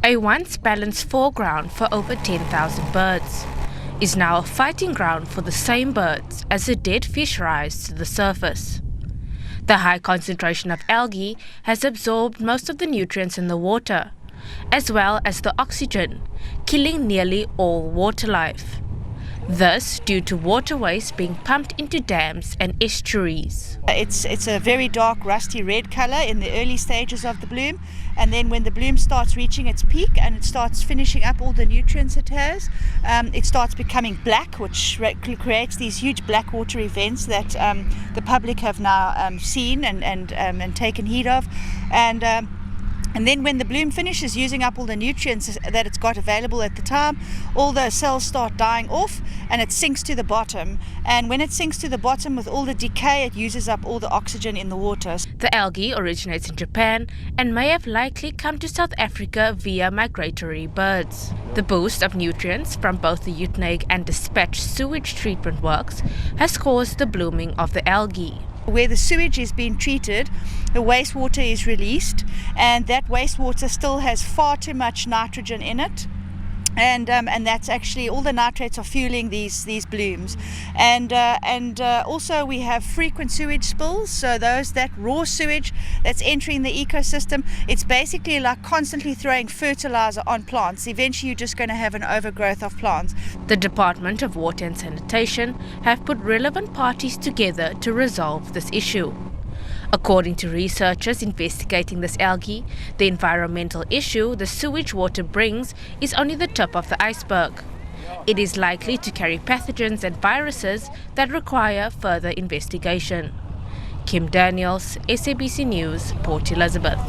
A once balanced foreground for over 10,000 birds is now a fighting ground for the same birds as the dead fish rise to the surface. The high concentration of algae has absorbed most of the nutrients in the water, as well as the oxygen, killing nearly all water life. This due to waterways being pumped into dams and estuaries. It's a very dark rusty red color in the early stages of the bloom, and then when the bloom starts reaching its peak and it starts finishing up all the nutrients it has, it starts becoming black, which creates these huge black water events that the public have now seen and taken heed of. And then when the bloom finishes using up all the nutrients that it's got available at the time, all the cells start dying off and it sinks to the bottom. And when it sinks to the bottom with all the decay, it uses up all the oxygen in the water. The algae originates in Japan and may have likely come to South Africa via migratory birds. The boost of nutrients from both the Uitenhage and Dispatch sewage treatment works has caused the blooming of the algae. Where the sewage is being treated, the wastewater is released, and that wastewater still has far too much nitrogen in it. And that's actually all the nitrates are fueling these blooms, and also we have frequent sewage spills. So that raw sewage that's entering the ecosystem, it's basically like constantly throwing fertilizer on plants. Eventually, you're just going to have an overgrowth of plants. The Department of Water and Sanitation have put relevant parties together to resolve this issue. According to researchers investigating this algae, the environmental issue the sewage water brings is only the tip of the iceberg. It is likely to carry pathogens and viruses that require further investigation. Kim Daniels, SABC News, Port Elizabeth.